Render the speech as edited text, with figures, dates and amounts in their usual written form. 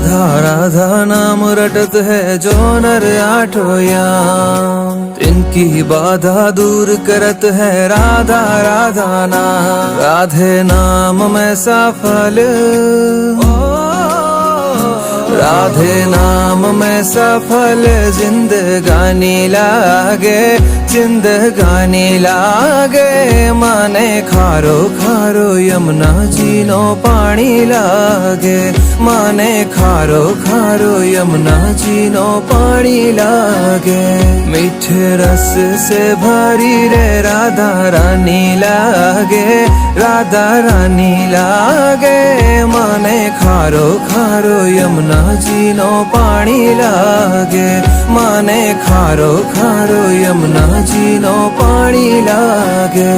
राधा राधा नाम रटत है जो नर आठो याम, इनकी बाधा दूर करत है राधा राधा नाम। राधे नाम में सफल, राधे नाम में सफल जिंदगानी लागे, जिंदगानी लागे। माने खारो खारो यमुना जी नो पानी लागे, माने खारो खारो यमुना जी नो पानी लागे। मीठे रस से भरी रे राधा रानी लागे, राधा रानी लागे। माने खारो खारो यमुना जी नो पानी लागे, माने खारो खारो यमुना जी नो पानी लागे।